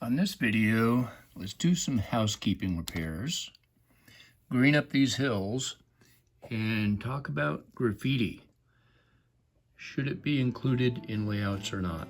On this video, let's do some housekeeping repairs, green up these hills, and talk about graffiti. Should it be included in layouts or not?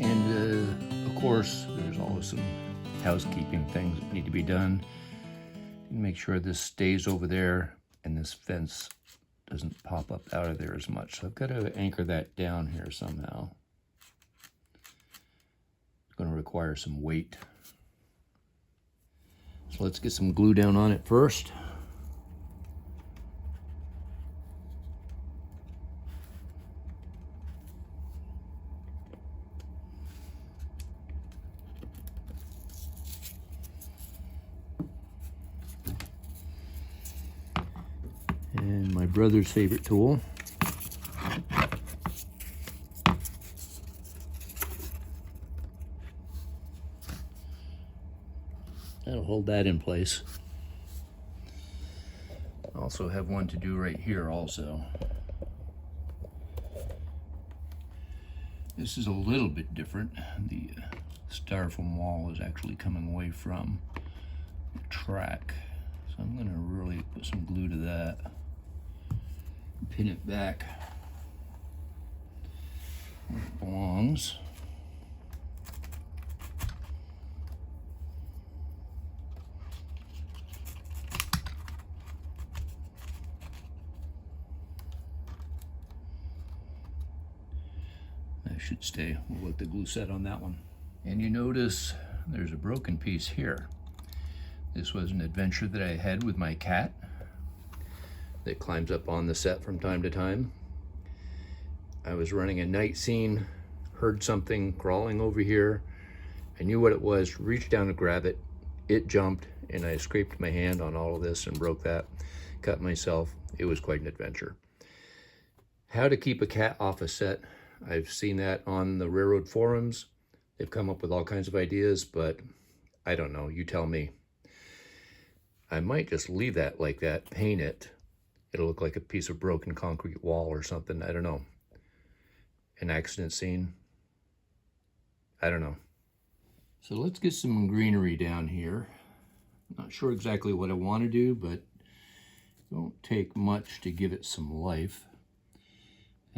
And of course, there's always some housekeeping things that need to be done. Make sure this stays over there and this fence doesn't pop up out of there as much. So I've got to anchor that down here somehow. It's going to require some weight. So let's get some glue down on it first. And my brother's favorite tool. That'll hold that in place. I also have one to do right here also. This is a little bit different. The styrofoam wall is actually coming away from the track. So I'm going to really put some glue to that. Pin it back where it belongs. That should stay. We'll let the glue set on that one. And you notice there's a broken piece here. This was an adventure that I had with my cat that climbs up on the set from time to time. I was running a night scene, heard something crawling over here. I knew what it was, reached down to grab it. It jumped, and I scraped my hand on all of this and broke that, cut myself. It was quite an adventure. How to keep a cat off a set. I've seen that on the railroad forums. They've come up with all kinds of ideas, but I don't know, you tell me. I might just leave that like that, paint it. It'll look like a piece of broken concrete wall or something. I don't know. An accident scene. I don't know. So let's get some greenery down here. Not sure exactly what I want to do, but it won't take much to give it some life,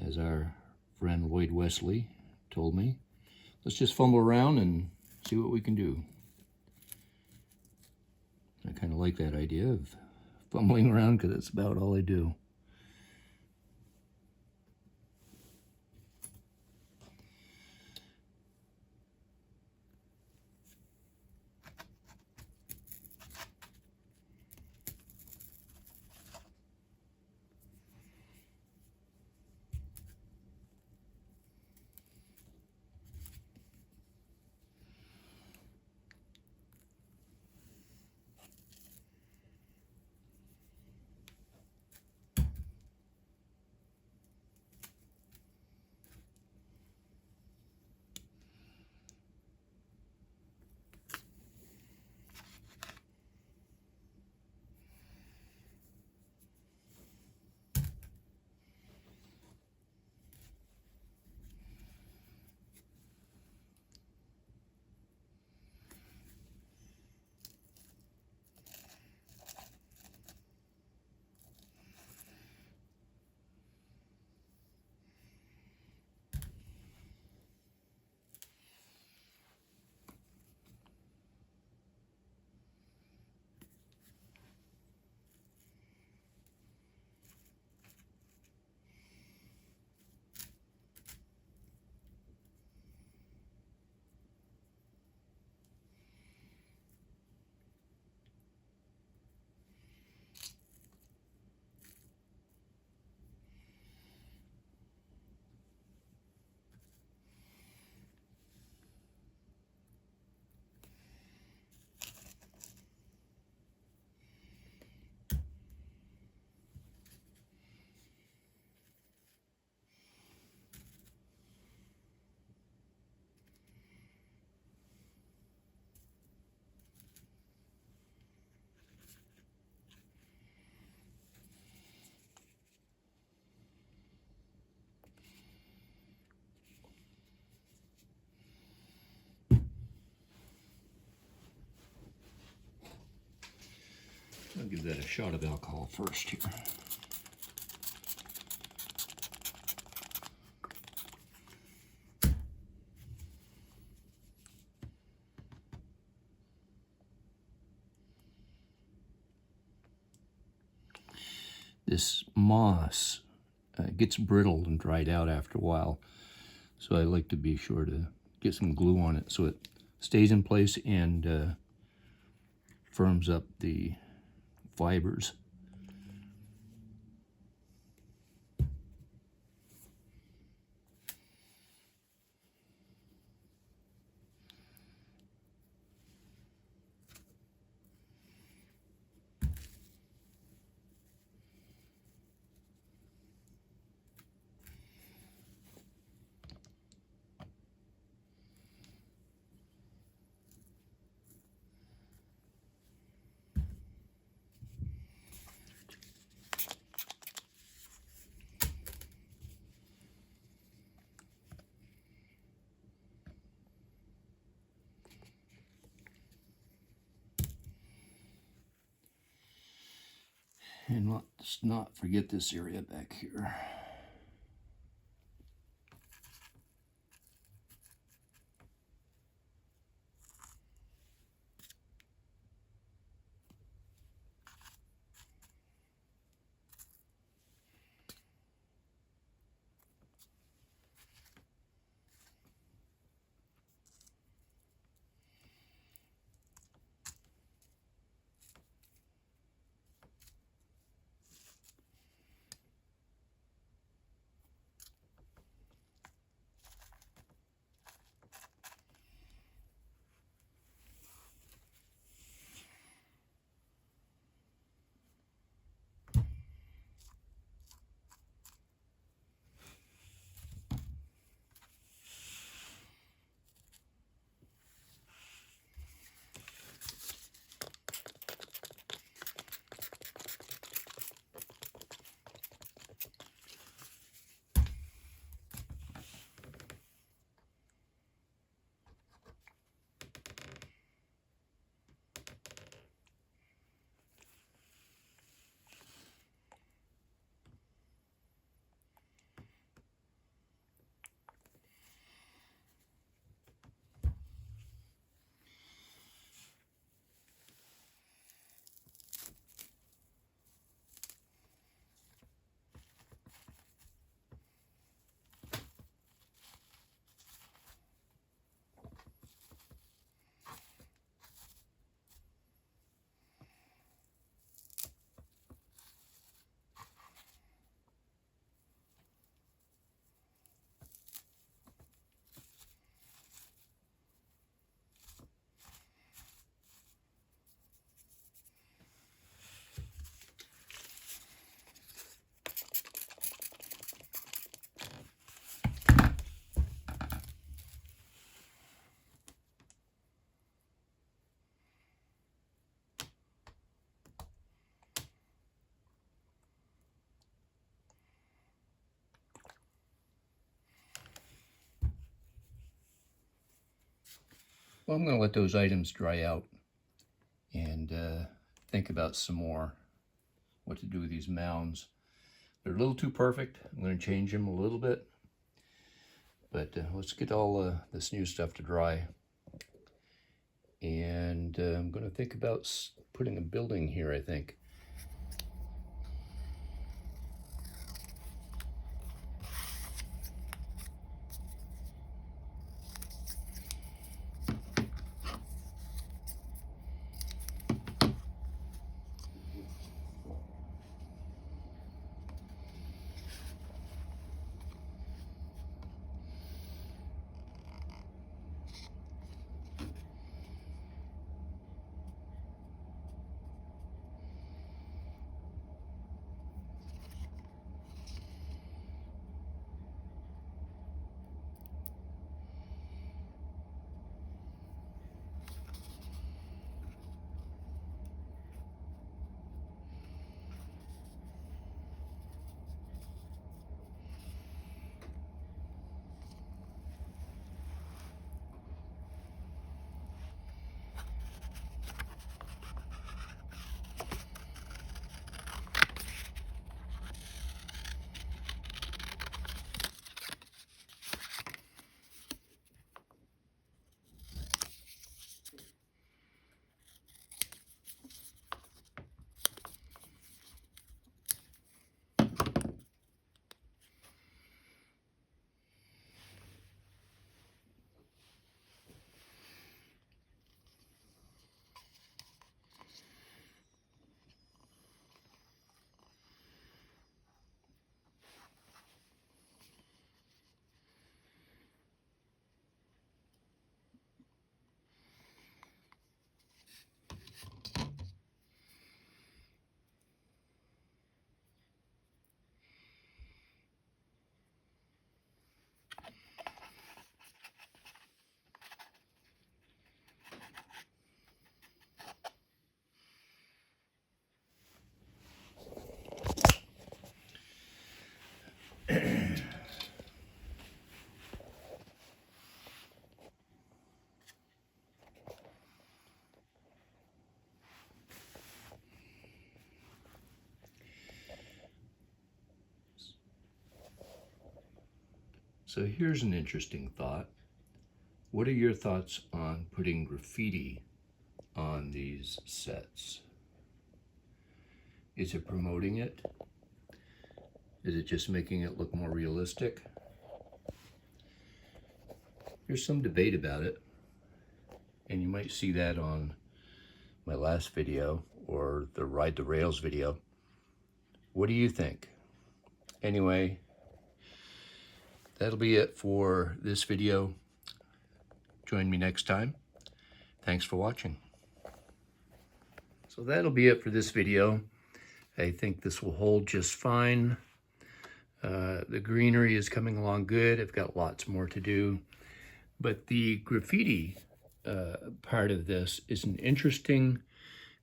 as our friend Lloyd Wesley told me. Let's just fumble around and see what we can do. I kind of like that idea of fumbling around because that's about all I do. give that a shot of alcohol first here. This moss gets brittle and dried out after a while, so I like to be sure to get some glue on it so it stays in place and firms up the fibers. And let's not forget this area back here. Well, I'm going to let those items dry out and think about some more what to do with these mounds. They're a little too perfect. I'm going to change them a little bit. But let's get all this new stuff to dry. And I'm going to think about putting a building here, I think. So here's an interesting thought. What are your thoughts on putting graffiti on these sets? Is it promoting it? Is it just making it look more realistic? There's some debate about it, and you might see that on my last video or the Ride the Rails video. What do you think? Anyway, that'll be it for this video. Join me next time. Thanks for watching. So that'll be it for this video. I think this will hold just fine. The greenery is coming along good. I've got lots more to do. But the graffiti part of this is an interesting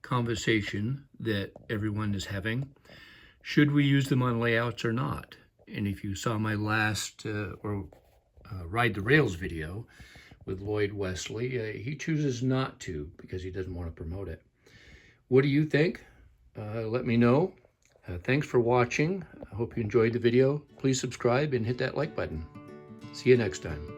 conversation that everyone is having. Should we use them on layouts or not? And if you saw my last Ride the Rails video with Lloyd Wesley, he chooses not to because he doesn't want to promote it. What do you think? Let me know. Thanks for watching. I hope you enjoyed the video. Please subscribe and hit that like button. See you next time.